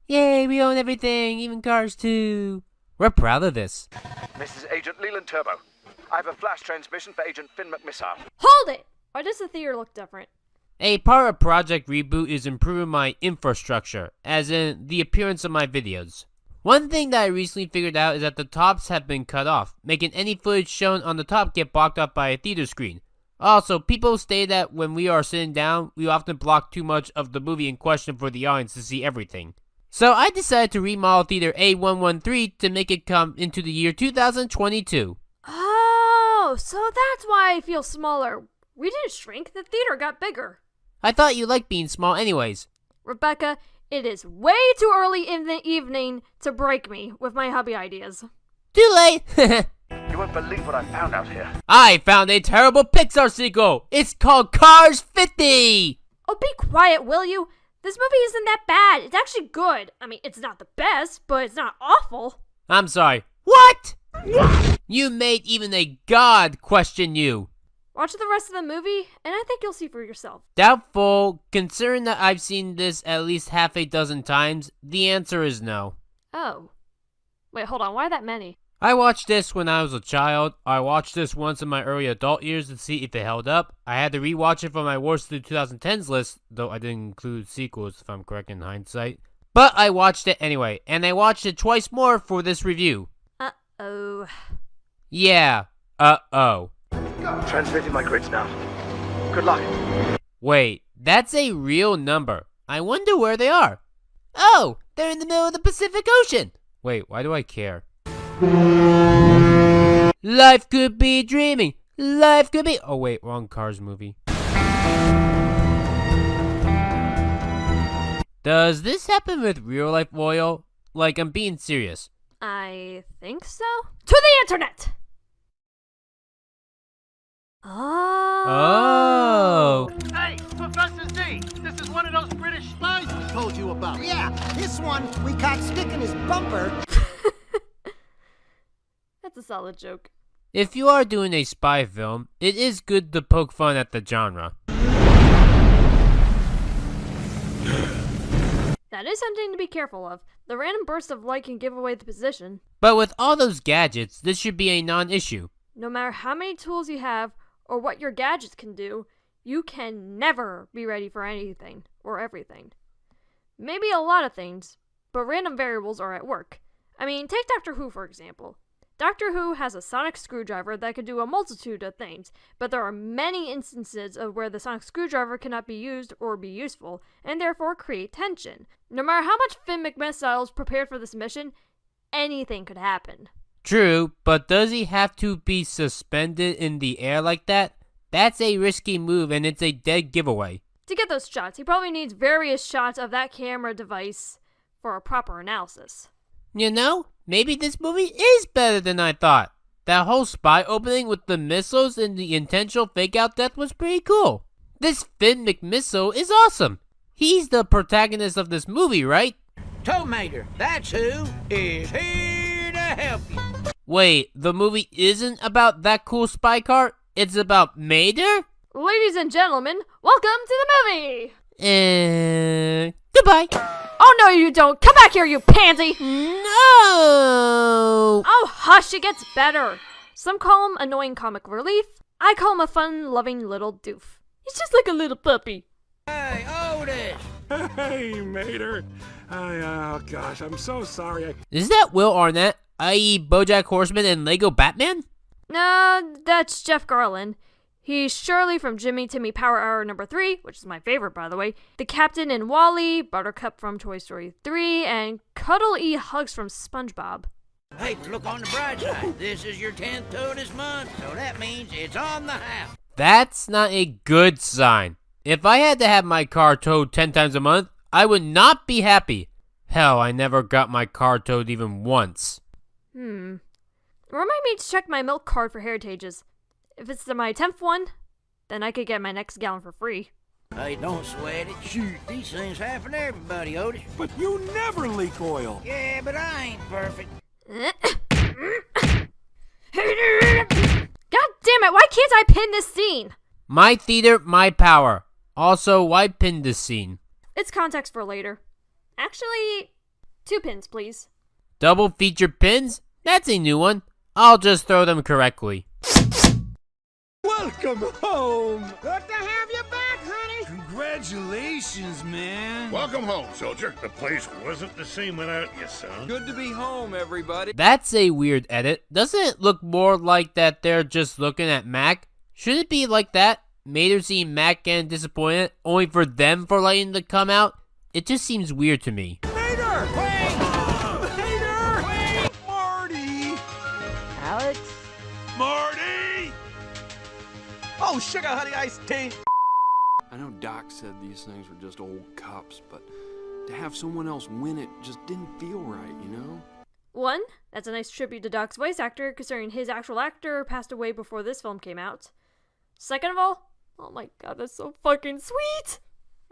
Yay, we own everything, even cars too. We're proud of this. This is Agent Leland Turbo. I have a flash transmission for Agent Finn McMissile. Hold it! Why does the theater look different? A part of Project Reboot is improving my infrastructure, as in the appearance of my videos. One thing that I recently figured out is that the tops have been cut off, making any footage shown on the top get blocked off by a theater screen. Also, people state that when we are sitting down, we often block too much of the movie in question for the audience to see everything. So I decided to remodel Theater A113 to make it come into the year 2022. Oh, so that's why I feel smaller. We didn't shrink, the theater got bigger. I thought you liked being small anyways. Rebecca, it is way too early in the evening to break me with my hubby ideas. Too late! You won't believe what I found out here. I found a terrible Pixar sequel! It's called Cars 50! Oh, be quiet, will you? This movie isn't that bad. It's actually good. I mean, it's not the best, but it's not awful. I'm sorry. What? You made even a god question you. Watch the rest of the movie, and I think you'll see for yourself. Doubtful. Considering that I've seen this at least half a dozen times, the answer is no. Oh. Wait, hold on. Why that many? I watched this when I was a child. I watched this once in my early adult years to see if it held up. I had to rewatch it for my worst through 2010s list, though I didn't include sequels if I'm correct in hindsight. But I watched it anyway, and I watched it twice more for this review. Uh-oh. Yeah, uh-oh. Transmitting my grids now. Good luck. Wait, that's a real number. I wonder where they are. Oh, they're in the middle of the Pacific Ocean. Wait, why do I care? Life could be dreaming. Life could be... Oh wait, wrong Cars movie. Does this happen with real life oil? Like, I'm being serious. I think so. To the internet! Oh. Hey, Professor Z! This is one of those British spies we told you about. Yeah, this one we caught sticking his bumper. That's a solid joke. If you are doing a spy film, it is good to poke fun at the genre. That is something to be careful of. The random burst of light can give away the position. But with all those gadgets, this should be a non-issue. No matter how many tools you have, or what your gadgets can do, you can never be ready for anything, or everything. Maybe a lot of things, but random variables are at work. I mean, take Doctor Who for example. Doctor Who has a sonic screwdriver that can do a multitude of things, but there are many instances of where the sonic screwdriver cannot be used or be useful, and therefore create tension. No matter how much Finn McMissile is prepared for this mission, anything could happen. True, but does he have to be suspended in the air like that? That's a risky move and it's a dead giveaway. To get those shots, he probably needs various shots of that camera device for a proper analysis. You know, maybe this movie is better than I thought. That whole spy opening with the missiles and the intentional fake-out death was pretty cool. This Finn McMissile is awesome. He's the protagonist of this movie, right? Tomater, that's who is here to help you. Wait, the movie isn't about that cool spy car? It's about Mater? Ladies and gentlemen, welcome to the movie! Goodbye. Oh no you don't! Come back here, you pansy! No! Oh hush, it gets better. Some call him annoying comic relief. I call him a fun-loving little doof. He's just like a little puppy. Hey, Otis! Hey, Mater. Oh gosh, I'm so sorry. Is that Will Arnett, i.e. BoJack Horseman and Lego Batman? No, that's Jeff Garlin. He's Shirley from Jimmy Timmy Power Hour number 3, which is my favorite, by the way, the Captain in WALL-E, Buttercup from Toy Story 3, and Cuddle E Hugs from SpongeBob. Hey, look on the bright side. This is your 10th tow this month, so that means it's on the house. That's not a good sign. If I had to have my car towed 10 times a month, I would not be happy. Hell, I never got my car towed even once. Remind me to check my milk card for heritages. If it's my 10th one, then I could get my next gallon for free. Hey, don't sweat it. Shoot, these things happen to everybody, Otis. But you never leak oil. Yeah, but I ain't perfect. God damn it, why can't I pin this scene? My theater, my power. Also, why pin this scene? It's context for later. Actually, 2 pins, please. Double feature pins? That's a new one. I'll just throw them correctly. Welcome home. Good to have you back, honey. Congratulations, man. Welcome home, soldier. The place wasn't the same without you, son. Good to be home, everybody. That's a weird edit. Doesn't it look more like that they're just looking at Mac? Should it be like that? Mater seeing Mac getting disappointed, only for them for lightning to come out? It just seems weird to me. Mater! Wait! Mater! Wait! Marty! Alex? Marty! Oh, sugar honey iced tea! I know Doc said these things were just old cups, but to have someone else win it just didn't feel right, you know? 1, that's a nice tribute to Doc's voice actor, considering his actual actor passed away before this film came out. Second of all, oh my god, that's so fucking sweet!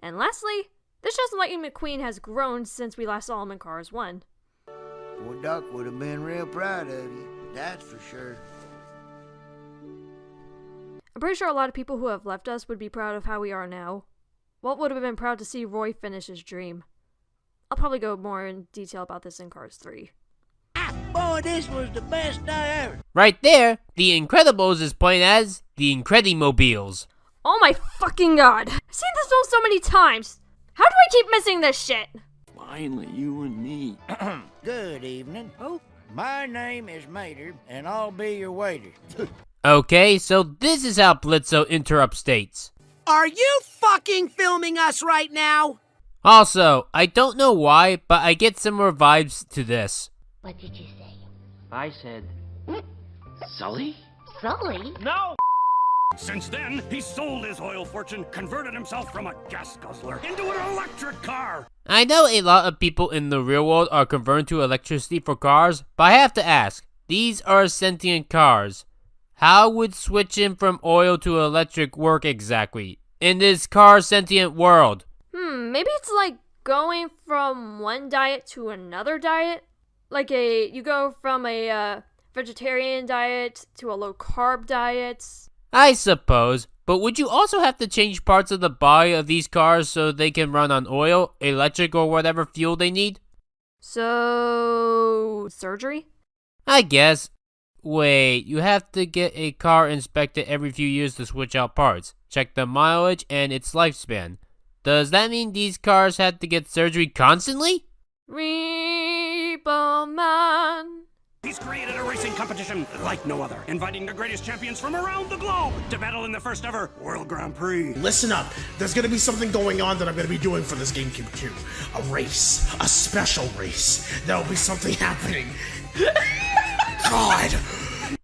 And lastly, this shows Lightning McQueen has grown since we last saw him in Cars 1. Poor Doc would have been real proud of you, that's for sure. I'm pretty sure a lot of people who have left us would be proud of how we are now. Walt would have been proud to see Roy finish his dream. I'll probably go more in detail about this in Cars 3. Boy, this was the best day ever. Right there, The Incredibles is playing as The Incredimobiles. Oh my fucking god! I've seen this film so many times! How do I keep missing this shit? Finally, you and me. Good evening. My name is Mater, and I'll be your waiter. Okay, so this is how Blitzo interrupts dates. Are you fucking filming us right now? Also, I don't know why, but I get similar vibes to this. What did you say? I said, Sully? Sully? No! Since then, he sold his oil fortune, converted himself from a gas guzzler into an electric car. I know a lot of people in the real world are converting to electricity for cars, but I have to ask, these are sentient cars. How would switching from oil to electric work exactly in this car sentient world? Maybe it's like going from one diet to another diet? Like you go from a vegetarian diet to a low carb diet? I suppose, but would you also have to change parts of the body of these cars so they can run on oil, electric, or whatever fuel they need? So, surgery? I guess. Wait, you have to get a car inspected every few years to switch out parts, check the mileage and its lifespan. Does that mean these cars had to get surgery constantly? Repo Man. He's created a racing competition like no other, inviting the greatest champions from around the globe to battle in the first ever World Grand Prix. Listen up. There's gonna be something going on that I'm gonna be doing for this GameCube 2. A race. A special race. There'll be something happening. God!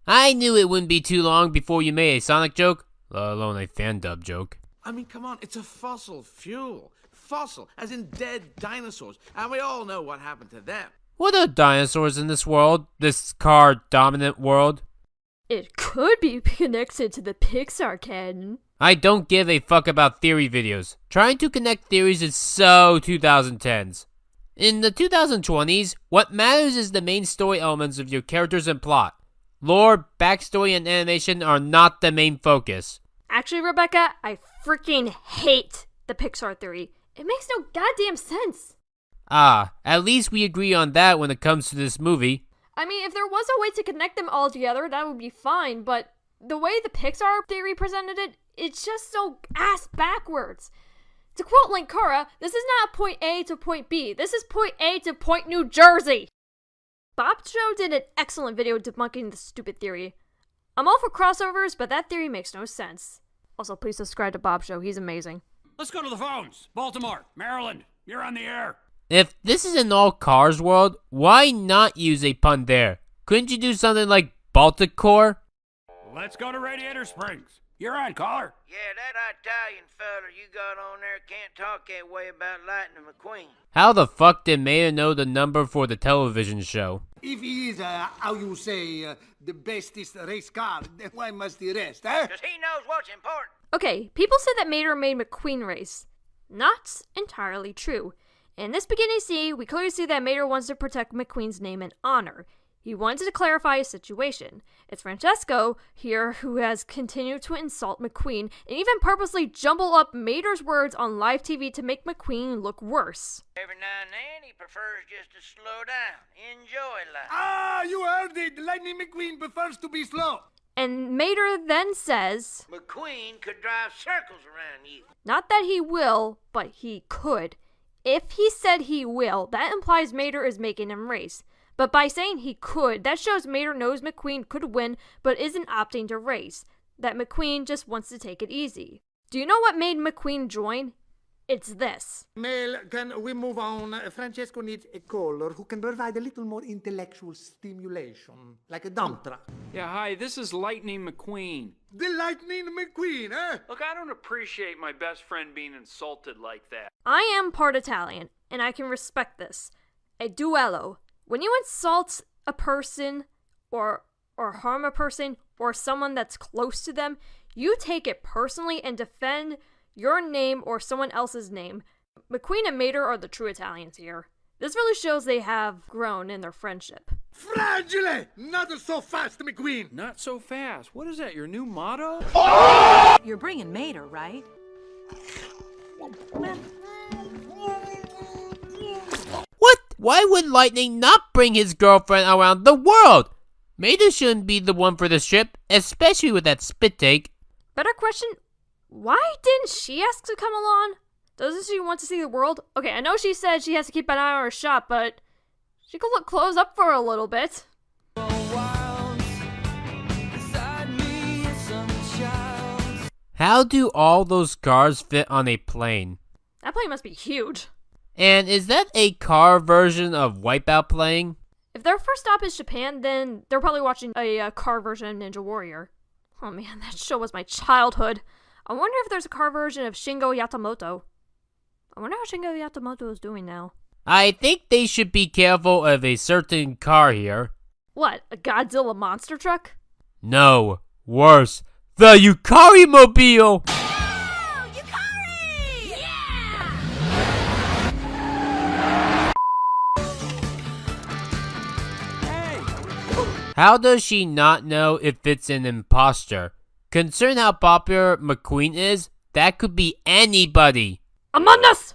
I knew it wouldn't be too long before you made a Sonic joke, let alone a fan dub joke. I mean, come on, it's a fossil fuel. Fossil, as in dead dinosaurs. And we all know what happened to them. What are dinosaurs in this world? This car-dominant world? It could be connected to the Pixar canon. I don't give a fuck about theory videos. Trying to connect theories is so 2010s. In the 2020s, what matters is the main story elements of your characters and plot. Lore, backstory, and animation are not the main focus. Actually, Rebecca, I freaking hate the Pixar theory. It makes no goddamn sense. Ah, at least we agree on that when it comes to this movie. I mean, if there was a way to connect them all together, that would be fine, but the way the Pixar theory presented it, it's just so ass backwards. To quote Linkara, this is not point A to point B. This is point A to point New Jersey. Bob Joe did an excellent video debunking this stupid theory. I'm all for crossovers, but that theory makes no sense. Also, please subscribe to Bob's show. He's amazing. Let's go to the phones. Baltimore, Maryland, you're on the air. If this is an all cars world, why not use a pun there? Couldn't you do something like Balticor? Let's go to Radiator Springs. You're on, caller. Yeah, that Italian fella you got on there can't talk that way about Lightning McQueen. How the fuck did Mayor know the number for the television show? If he is, how you say, the bestest race car, then why must he rest, eh? Because he knows what's important. Okay, people said that Mater made McQueen race. Not entirely true. In this beginning scene, we clearly see that Mater wants to protect McQueen's name and honor. He wanted to clarify his situation. It's Francesco here who has continued to insult McQueen and even purposely jumble up Mater's words on live TV to make McQueen look worse. Every now and then, he prefers just to slow down, enjoy life. Ah, you heard it. Lightning McQueen prefers to be slow. And Mater then says, McQueen could drive circles around you. not that he will, but he could. If he said he will, that implies Mater is making him race. But by saying he could, that shows Mater knows McQueen could win, but isn't opting to race. That McQueen just wants to take it easy. Do you know what made McQueen join? It's this. Mel, can we move on? Francesco needs a caller who can provide a little more intellectual stimulation, like a dump truck. Yeah, hi, this is Lightning McQueen. The Lightning McQueen, eh? Look, I don't appreciate my best friend being insulted like that. I am part Italian, and I can respect this. A duello. When you insult a person, or harm a person, or someone that's close to them, you take it personally and defend your name or someone else's name. McQueen and Mater are the true Italians here. This really shows they have grown in their friendship. Fragile! Not so fast, McQueen! Not so fast. What is that, your new motto? You're bringing Mater, right? What? Why would Lightning not bring his girlfriend around the world? Mater shouldn't be the one for this trip, especially with that spit take. Better question, why didn't she ask to come along? Doesn't she want to see the world? Okay, I know she said she has to keep an eye on her shop, but she could look close up for a little bit. How do all those cars fit on a plane? That plane must be huge. And is that a car version of Wipeout playing? If their first stop is Japan, then they're probably watching a car version of Ninja Warrior. Oh man, that show was my childhood. I wonder if there's a car version of Shingo Yamamoto. I wonder how Shingo Yamamoto is doing now. I think they should be careful of a certain car here. What, a Godzilla monster truck? No, worse, the Yukari Mobile! Oh, Yukari! Yeah! How does she not know if it's an imposter? Considering how popular McQueen is, that could be anybody. Among Us!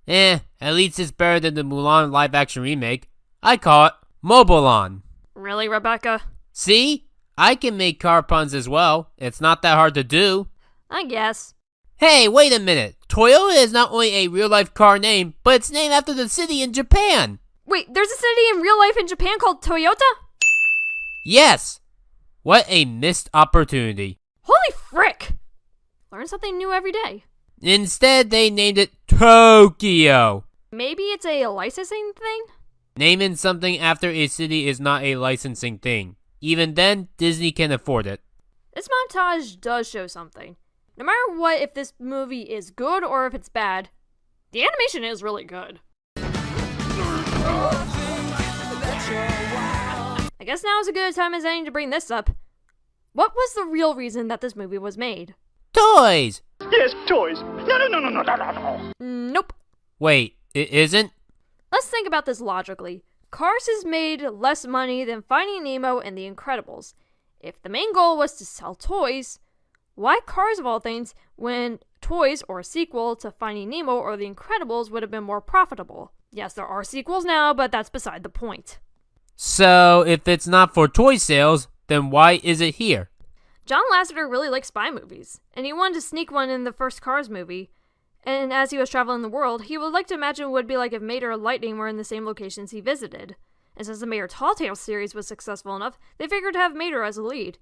At least it's better than the Mulan live-action remake. I call it Mobilon. Really, Rebecca? See? I can make car puns as well. It's not that hard to do. I guess. Hey, wait a minute. Toyota is not only a real-life car name, but it's named after the city in Japan. Wait, there's a city in real life in Japan called Toyota? Yes. What a missed opportunity. Holy frick! Learn something new every day. Instead, they named it Tokyo. Maybe it's a licensing thing? Naming something after a city is not a licensing thing. Even then, Disney can afford it. This montage does show something. No matter what, if this movie is good or if it's bad, the animation is really good. I guess now is as good a time as any to bring this up. What was the real reason that this movie was made? Toys! Yes, toys. No. Nope. Wait, it isn't? Let's think about this logically. Cars has made less money than Finding Nemo and The Incredibles. If the main goal was to sell toys, why Cars of all things when Toys or a sequel to Finding Nemo or The Incredibles would have been more profitable? Yes, there are sequels now, but that's beside the point. So, if it's not for toy sales, then why is it here? John Lasseter really likes spy movies, and he wanted to sneak one in the first Cars movie. And as he was traveling the world, he would like to imagine what it would be like if Mater and Lightning were in the same locations he visited. and since the Mater Tall Tales series was successful enough, they figured to have Mater as a lead.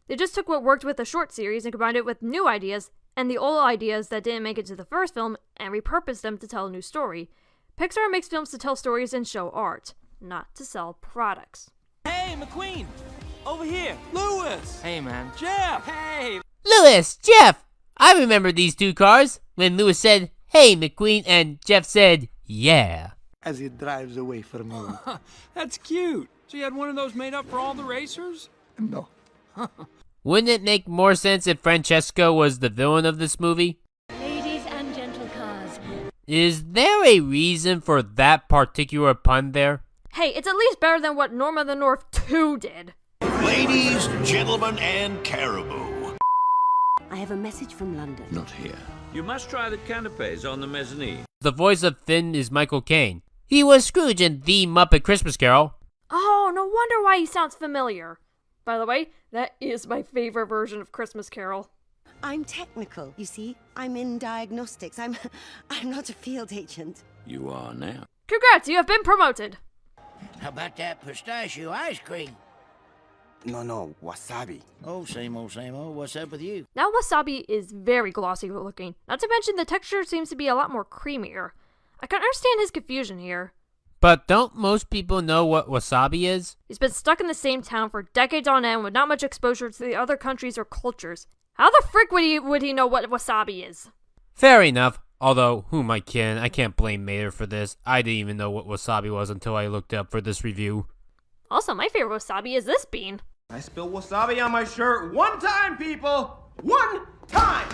They just took what worked with the short series and combined it with new ideas and the old ideas that didn't make it to the first film and repurposed them to tell a new story. Pixar makes films to tell stories and show art, not to sell products. Hey, McQueen! Over here! Lewis! Hey, man. Jeff! Hey! Lewis, Jeff! I remember these two cars when Lewis said, "Hey, McQueen," and Jeff said, "Yeah." As he drives away from you. That's cute. So you had one of those made up for all the racers? No. Wouldn't it make more sense if Francesco was the villain of this movie? Ladies and gentle cars. Is there a reason for that particular pun there? Hey, it's at least better than what Norm of the North 2 did. Ladies, gentlemen, and caribou. I have a message from London. Not here. You must try the canapes on the mezzanine. The voice of Finn is Michael Caine. He was Scrooge in The Muppet Christmas Carol. Oh, no wonder why he sounds familiar. By the way, that is my favorite version of Christmas Carol. I'm technical, you see. I'm in diagnostics. I'm not a field agent. You are now. Congrats, you have been promoted. How about that pistachio ice cream? No, wasabi. Oh, same old, same old. What's up with you? Now wasabi is very glossy looking. Not to mention the texture seems to be a lot more creamier. I can understand his confusion here. But don't most people know what wasabi is? He's been stuck in the same town for decades on end with not much exposure to the other countries or cultures. How the frick would he know what wasabi is? Fair enough. Although, who am I kidding? I can't blame Mater for this. I didn't even know what wasabi was until I looked up for this review. Also, my favorite wasabi is this bean. I spilled wasabi on my shirt one time, people! One time!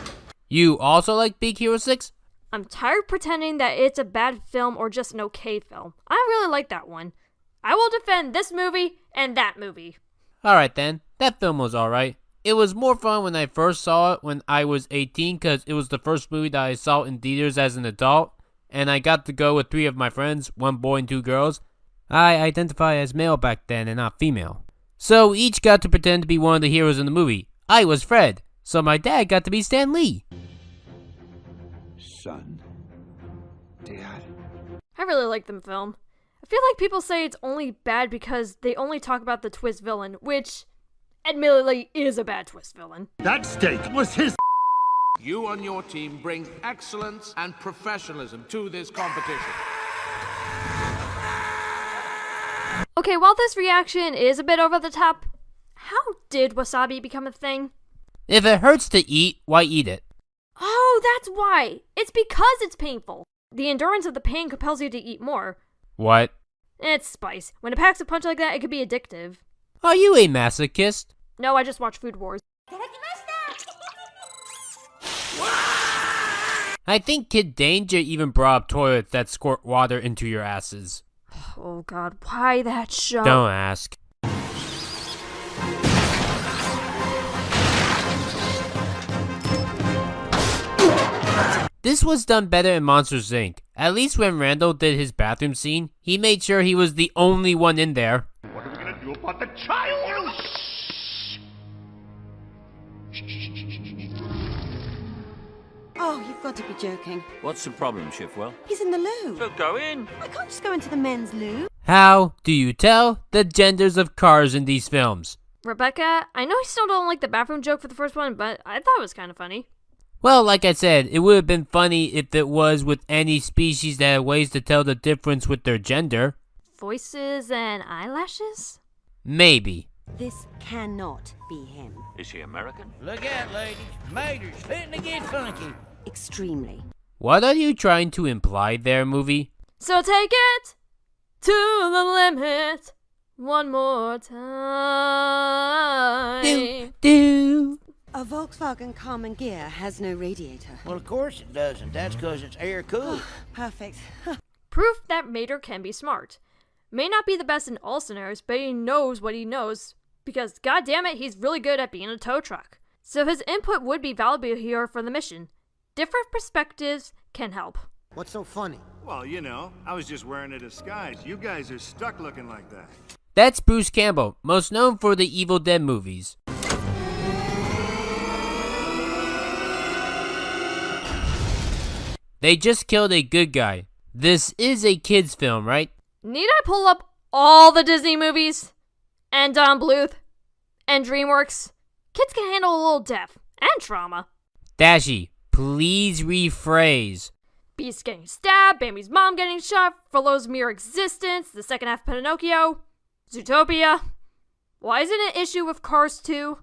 You also like Big Hero 6? I'm tired pretending that it's a bad film or just an okay film. I really like that one. I will defend this movie and that movie. Alright then, that film was alright. It was more fun when I first saw it when I was 18 because it was the first movie that I saw in theaters as an adult, and I got to go with 3 of my friends, 1 boy and 2 girls. I identify as male back then and not female. So each got to pretend to be one of the heroes in the movie. I was Fred, so my dad got to be Stan Lee. Son. Dad. I really like the film. I feel like people say it's only bad because they only talk about the twist villain, which admittedly is a bad twist villain. That steak was his. You and your team bring excellence and professionalism to this competition. Okay, while this reaction is a bit over the top, how did wasabi become a thing? If it hurts to eat, why eat it? Oh, that's why! It's because it's painful. The endurance of the pain compels you to eat more. What? It's spice. When it packs a punch like that, it can be addictive. Are you a masochist? No, I just watch Food Wars. I think Kid Danger even brought up toilets that squirt water into your asses. Oh god, why that show? Don't ask. This was done better in Monsters, Inc. At least when Randall did his bathroom scene, he made sure he was the only one in there. What are we gonna do about the child? Oh, you've got to be joking. What's the problem, Shifwell? He's in the loo. So go in. I can't just go into the men's loo. How do you tell the genders of cars in these films? Rebecca, I know you still don't like the bathroom joke for the first one, but I thought it was kind of funny. Well, like I said, it would have been funny if it was with any species that had ways to tell the difference with their gender. Voices and eyelashes? Maybe. This cannot be him. Is he American? Look out, ladies. Mater's fitting to get funky. Extremely. What are you trying to imply there, movie? So take it to the limit one more time. Do. A Volkswagen Common Gear has no radiator. Well, of course it doesn't. That's because it's air cooled. Perfect. Proof that Mater can be smart. May not be the best in all scenarios, but he knows what he knows. Because, goddammit, he's really good at being a tow truck. So his input would be valuable here for the mission. Different perspectives can help. What's so funny? Well, you know, I was just wearing a disguise. You guys are stuck looking like that. That's Bruce Campbell, most known for the Evil Dead movies. They just killed a good guy. This is a kid's film, right? Need I pull up all the Disney movies, and Don Bluth, and DreamWorks, kids can handle a little death and trauma. Dashi, please rephrase. Beast getting stabbed, Bambi's mom getting shot, Frollo's mere existence, the second half of Pinocchio, Zootopia. Why is it an issue with Cars 2?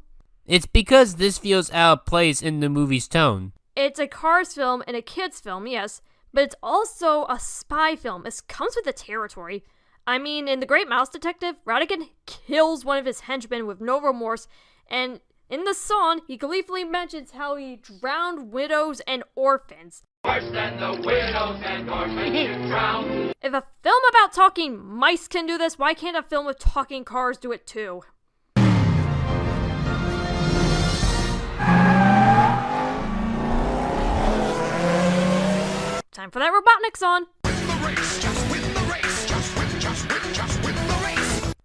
It's because this feels out of place in the movie's tone. It's a Cars film and a kids film, yes, but it's also a spy film. It comes with the territory. I mean, in The Great Mouse Detective, Ratigan kills one of his henchmen with no remorse, and in the song, he gleefully mentions how he drowned widows and orphans. Worse than the widows and orphans you drown. If a film about talking mice can do this, why can't a film with talking cars do it too? Time for that Robotnik song.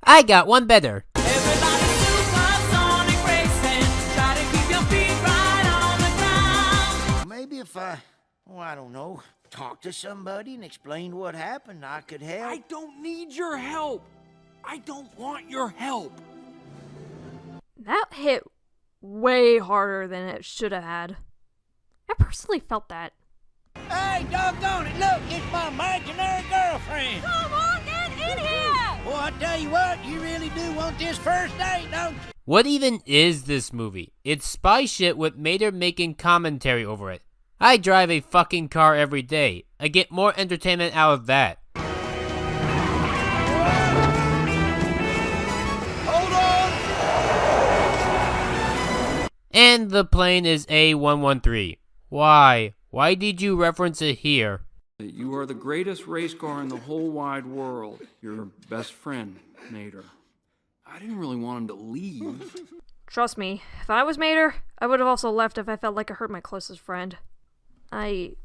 I got one better. Maybe if I don't know, talk to somebody and explain what happened, I could help. I don't need your help. I don't want your help. That hit way harder than it should have had. I personally felt that. Hey, doggone it, look, it's my imaginary girlfriend. Come on, get in here! Well, I tell you what, you really do want this first date, don't you? What even is this movie? It's spy shit with Mater making commentary over it. I drive a fucking car every day. I get more entertainment out of that. Hold on! And the plane is A113. Why? Why did you reference it here? You are the greatest race car in the whole wide world. Your best friend, Mater. I didn't really want him to leave. Trust me, if I was Mater, I would have also left if I felt like I hurt my closest friend. I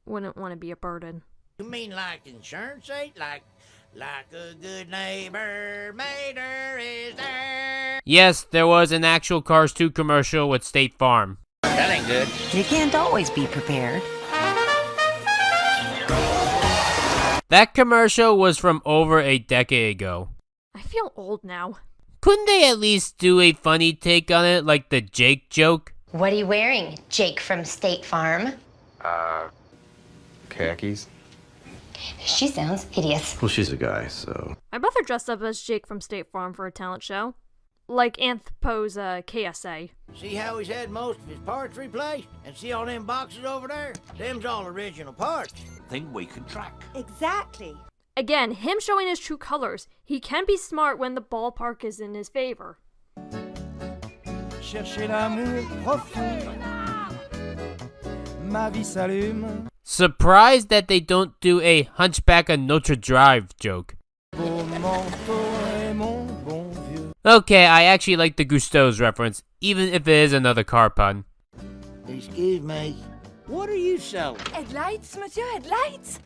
wouldn't want to be a burden. You mean like insurance aid? Like a good neighbor, Mater is there. Yes, there was an actual Cars 2 commercial with State Farm. That ain't good. You can't always be prepared. That commercial was from over a decade ago. I feel old now. Couldn't they at least do a funny take on it, like the Jake joke? What are you wearing, Jake from State Farm? Khakis? She sounds hideous. Well, she's a guy, so... My brother dressed up as Jake from State Farm for a talent show. Like Anthpo's KSA. See how he's had most of his parts replaced? And see all them boxes over there? Them's all original parts. Thing we can track. Exactly. Again, him showing his true colors. He can be smart when the ballpark is in his favor. Cherchez l'amour profond. Ma vie s'allume. Surprised that they don't do a Hunchback of Notre Dame joke. Okay, I actually like the Gusteau's reference, even if it is another car pun. Excuse me. What are you selling? Headlights, monsieur, headlights?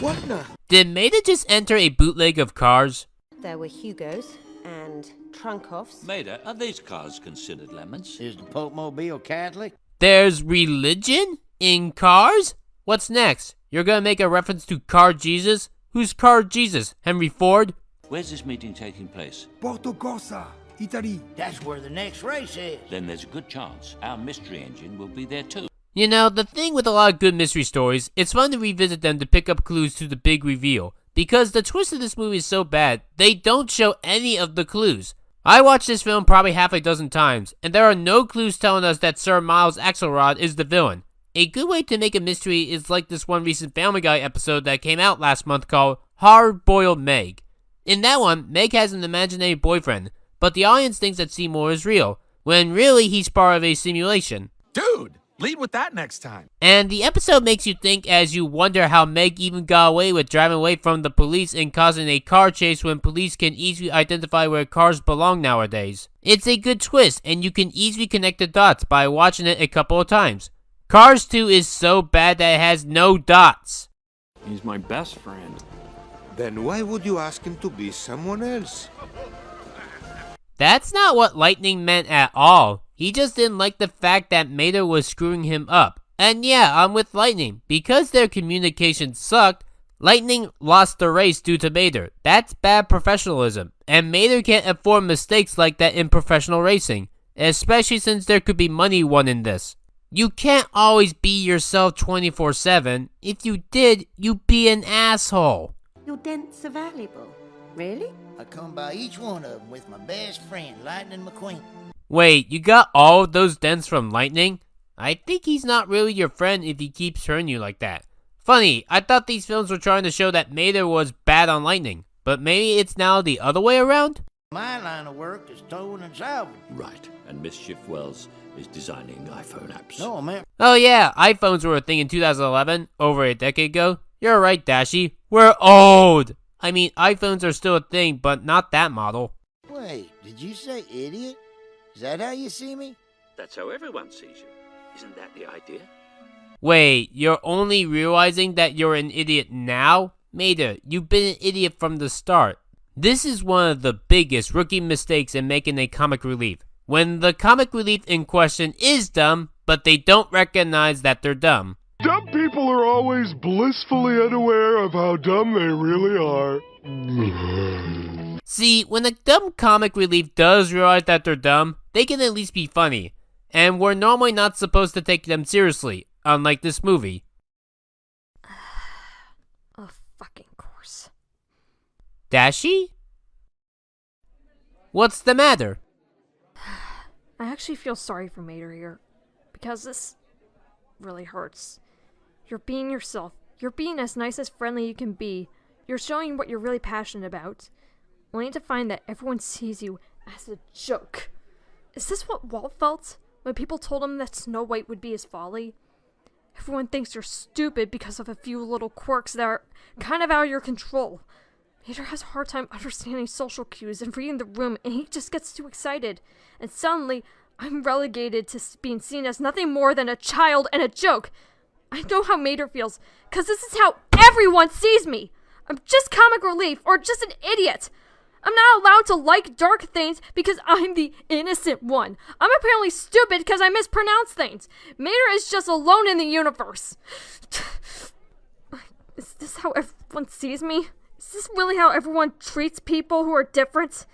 What the? Did Maida just enter a bootleg of Cars? There were Hugos and trunk-offs. Maida, are these cars considered lemons? Is the Pope Mobile Catholic? There's religion in Cars? What's next? You're gonna make a reference to Car Jesus? Who's Car Jesus? Henry Ford? Where's this meeting taking place? Porto Corsa, Italy. That's where the next race is. Then there's a good chance our mystery engine will be there too. You know, the thing with a lot of good mystery stories, it's fun to revisit them to pick up clues to the big reveal. Because the twist of this movie is so bad, they don't show any of the clues. I watched this film probably half a dozen times, and there are no clues telling us that Sir Miles Axelrod is the villain. A good way to make a mystery is like this one recent Family Guy episode that came out last month called Hard Boiled Meg. In that one, Meg has an imaginary boyfriend, but the audience thinks that Seymour is real, when really he's part of a simulation. Dude, lead with that next time. And the episode makes you think as you wonder how Meg even got away with driving away from the police and causing a car chase when police can easily identify where cars belong nowadays. It's a good twist, and you can easily connect the dots by watching it a couple of times. Cars 2 is so bad that it has no dots. He's my best friend. Then why would you ask him to be someone else? That's not what Lightning meant at all. He just didn't like the fact that Mater was screwing him up. And yeah, I'm with Lightning. Because their communication sucked, Lightning lost the race due to Mater. That's bad professionalism, and Mater can't afford mistakes like that in professional racing, especially since there could be money won in this. You can't always be yourself 24/7. If you did, you'd be an asshole. Your dents are valuable. Really? I come by each one of them with my best friend, Lightning McQueen. Wait, you got all of those dents from Lightning? I think he's not really your friend if he keeps hurting you like that. Funny, I thought these films were trying to show that Mater was bad on Lightning, but maybe it's now the other way around? My line of work is towing and salvaging. Right, and Mischief Wells is designing iPhone apps. No, man. Oh yeah, iPhones were a thing in 2011, over a decade ago. You're right, Dashi. We're old! I mean, iPhones are still a thing, but not that model. Wait, did you say idiot? Is that how you see me? That's how everyone sees you. Isn't that the idea? Wait, you're only realizing that you're an idiot now? Mater, you've been an idiot from the start. This is one of the biggest rookie mistakes in making a comic relief. When the comic relief in question is dumb, but they don't recognize that they're dumb. Dumb people are always blissfully unaware of how dumb they really are. See, when a dumb comic relief does realize that they're dumb, they can at least be funny. And we're normally not supposed to take them seriously, unlike this movie. A fucking course. Dashi? What's the matter? I actually feel sorry for Mater here, because this really hurts. You're being yourself. You're being as nice as friendly you can be. You're showing what you're really passionate about, only to find that everyone sees you as a joke. Is this what Walt felt when people told him that Snow White would be his folly? Everyone thinks you're stupid because of a few little quirks that are kind of out of your control. Mater has a hard time understanding social cues and reading the room, and he just gets too excited. And suddenly, I'm relegated to being seen as nothing more than a child and a joke. I know how Mater feels, because this is how everyone sees me. I'm just comic relief, or just an idiot. I'm not allowed to like dark things because I'm the innocent one. I'm apparently stupid because I mispronounce things. Mater is just alone in the universe. Is this how everyone sees me? Is this really how everyone treats people who are different?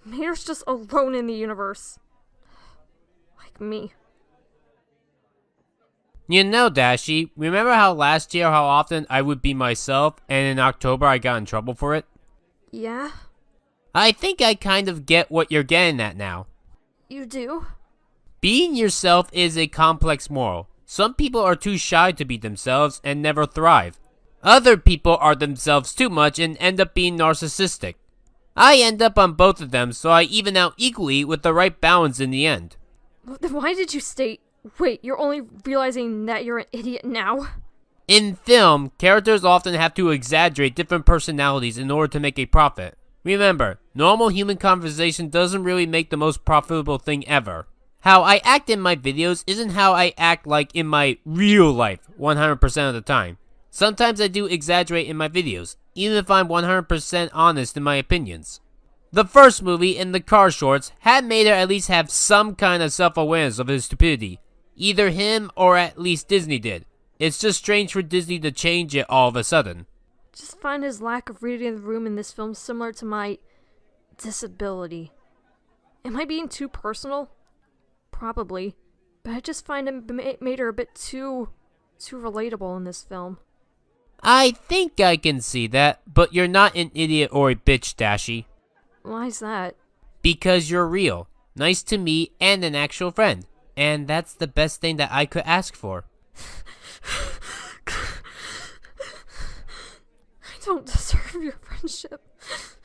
Mater's just alone in the universe. Like me. You know, Dashi, remember how last year how often I would be myself, and in October I got in trouble for it? Yeah? I think I kind of get what you're getting at now. You do? Being yourself is a complex moral. Some people are too shy to be themselves and never thrive. Other people are themselves too much and end up being narcissistic. I end up on both of them, so I even out equally with the right balance in the end. Then why did you state, wait, you're only realizing that you're an idiot now? In film, characters often have to exaggerate different personalities in order to make a profit. Remember, normal human conversation doesn't really make the most profitable thing ever. How I act in my videos isn't how I act like in my real life 100% of the time. Sometimes I do exaggerate in my videos, even if I'm 100% honest in my opinions. The first movie in the car shorts had Mater at least have some kind of self-awareness of his stupidity. Either him or at least Disney did. It's just strange for Disney to change it all of a sudden. Just find his lack of reading the room in this film similar to my disability. Am I being too personal? Probably. But I just find him Mater a bit too relatable in this film. I think I can see that, but you're not an idiot or a bitch, Dashi. Why's that? Because you're real, nice to me, and an actual friend. And that's the best thing that I could ask for. I don't deserve your friendship.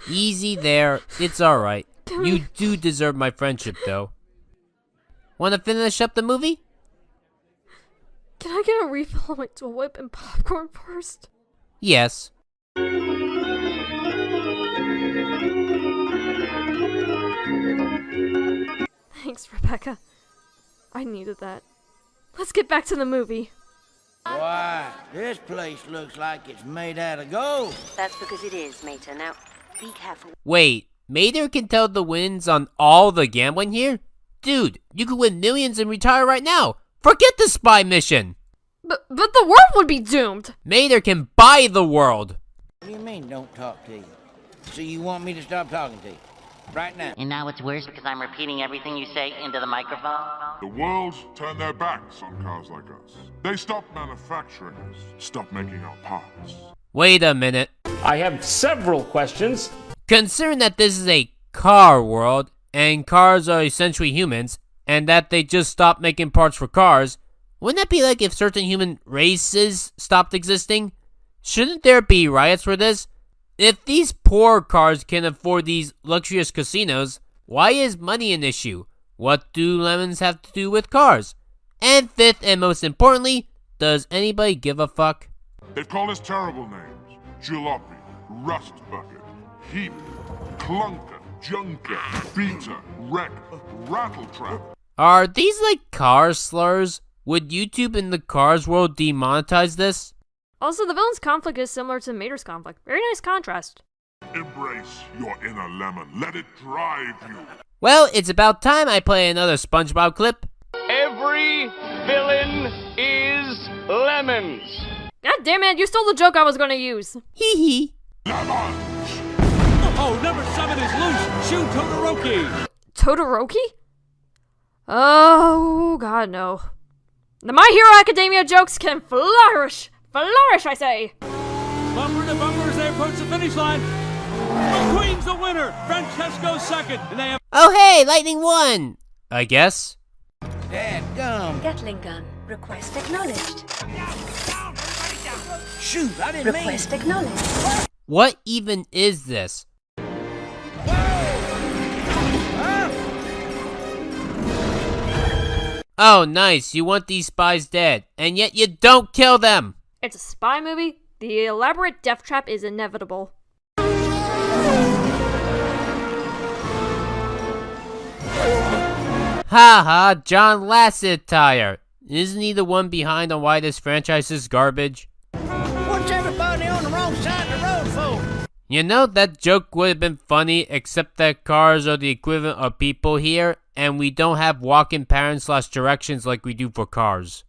Easy there, it's alright. You do deserve my friendship, though. Wanna finish up the movie? Can I get a refill on my Dole Whip and popcorn first? Yes. Thanks, Rebecca. I needed that. Let's get back to the movie. Why, this place looks like it's made out of gold. That's because it is, Mater. Now, be careful. Wait, Mater can tell the wins on all the gambling here? Dude, you could win millions and retire right now. Forget the spy mission. But the world would be doomed! Mater can buy the world! What do you mean, don't talk to you? So you want me to stop talking to you? Right now. And now it's worse because I'm repeating everything you say into the microphone? The world turned their backs on cars like us. They stopped manufacturing us, stopped making our parts. Wait a minute. I have several questions. Considering that this is a car world, and cars are essentially humans, and that they just stopped making parts for cars, wouldn't that be like if certain human races stopped existing? Shouldn't there be riots for this? If these poor cars can afford these luxurious casinos, why is money an issue? What do lemons have to do with cars? And fifth and most importantly, does anybody give a fuck? They've called us terrible names. Jalopy, Rust Bucket, Heap, Clunker, Junker, Beater, Wreck, Rattletrap. Are these like car slurs? Would YouTube in the cars world demonetize this? Also, the villain's conflict is similar to Mater's conflict. Very nice contrast. Embrace your inner lemon. Let it drive you. Well, it's about time I play another SpongeBob clip. Every villain is lemons. God damn it, you stole the joke I was gonna use. Hee hee. Oh, number 7 is loose. Shoot Todoroki. Todoroki? Oh, God, no. The My Hero Academia jokes can flourish. Flourish, I say! Bumper to bumper as they approach the finish line. McQueen's the winner. Francesco's second. And they have... Oh hey, Lightning won! I guess. Dadgum. Gatling gun. Request acknowledged. Shoot, I didn't mean. Request acknowledged. What even is this? Oh nice, you want these spies dead, and yet you don't kill them! It's a spy movie. The elaborate death trap is inevitable. Haha, John Lasseter. Isn't he the one behind on why this franchise is garbage? What's everybody on the wrong side of the road for? You know, that joke would have been funny, except that cars are the equivalent of people here, and we don't have walk-in patterns/directions like we do for cars.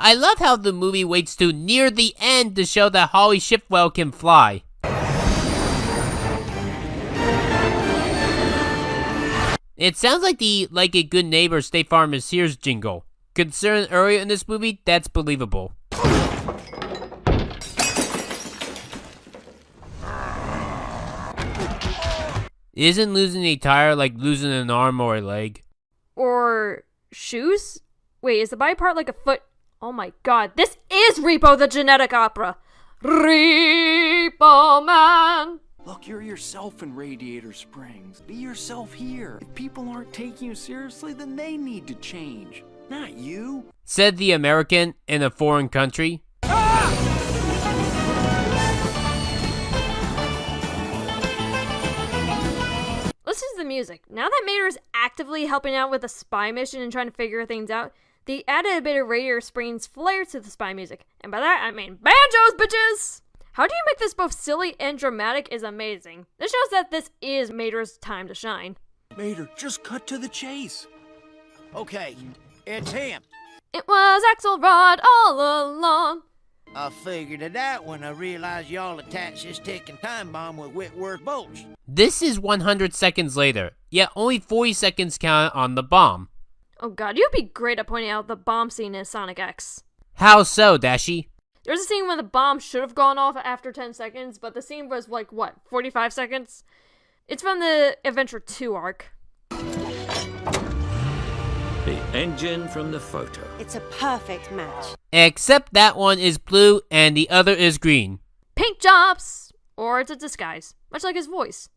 I love how the movie waits to near the end to show that Holly Shipwell can fly. It sounds like the Like a Good Neighbor State Farm is Sears jingle. Considering earlier in this movie, that's believable. Isn't losing a tire like losing an arm or a leg? Or shoes? Wait, is the body part like a foot? Oh my god, this is Repo the Genetic Opera! Repo Man! Look, you're yourself in Radiator Springs. Be yourself here. If people aren't taking you seriously, then they need to change. Not you. Said the American in a foreign country. Listen to the music. Now that Mater is actively helping out with a spy mission and trying to figure things out, they added a bit of Radiator Springs flair to the spy music. And by that, I mean banjos, bitches! How do you make this both silly and dramatic is amazing. This shows that this is Mater's time to shine. Mater, just cut to the chase. Okay, it's him. It was Axelrod all along. I figured it out when I realized y'all attached this ticking time bomb with Whitworth bolts. This is 100 seconds later, yet only 40 seconds count on the bomb. Oh god, you'd be great at pointing out the bomb scene in Sonic X. How so, Dashi? There's a scene when the bomb should have gone off after 10 seconds, but the scene was like, what, 45 seconds? It's from the Adventure 2 arc. The engine from the photo. It's a perfect match. Except that one is blue and the other is green. Paint jobs! Or it's a disguise, much like his voice.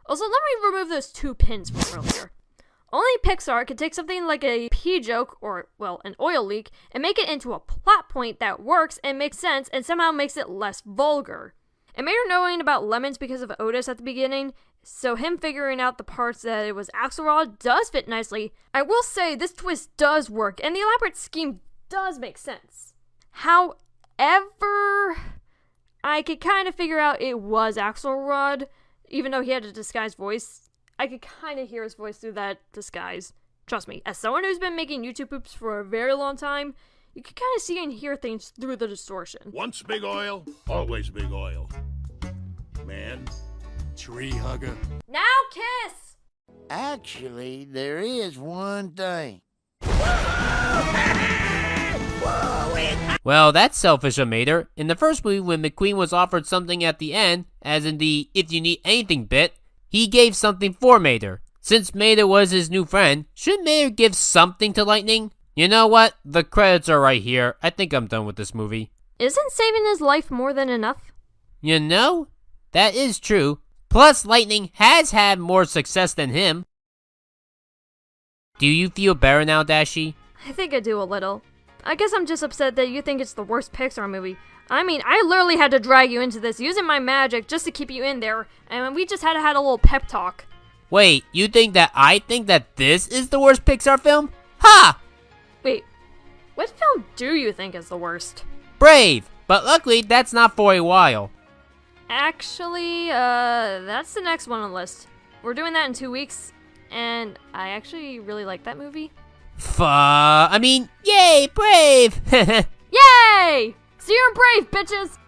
Also, let me remove those 2 pins from earlier. Only Pixar could take something like a pee joke, or, well, an oil leak, and make it into a plot point that works and makes sense and somehow makes it less vulgar. And Mater knowing about lemons because of Otis at the beginning, so him figuring out the parts that it was Axelrod does fit nicely. I will say this twist does work, and the elaborate scheme does make sense. However, I could kind of figure out it was Axelrod, even though he had a disguised voice. I could kind of hear his voice through that disguise. Trust me, as someone who's been making YouTube poops for a very long time, you can kind of see and hear things through the distortion. Once big oil, always big oil. Man, tree hugger. Now kiss! Actually, there is one thing. Well, that's selfish of Mater. In the first movie, when McQueen was offered something at the end, as in the if you need anything bit, he gave something for Mater. Since Mater was his new friend, shouldn't Mater give something to Lightning? You know what? The credits are right here. I think I'm done with this movie. Isn't saving his life more than enough? You know, that is true. Plus, Lightning has had more success than him. Do you feel better now, Dashi? I think I do a little. I guess I'm just upset that you think it's the worst Pixar movie. I mean, I literally had to drag you into this using my magic just to keep you in there, and we just had a little pep talk. Wait, you think that I think that this is the worst Pixar film? Ha! Wait, what film do you think is the worst? Brave! But luckily, that's not for a while. Actually, that's the next one on the list. We're doing that in 2 weeks, and I actually really like that movie. I mean, yay, Brave! Yay! See you in Brave, bitches!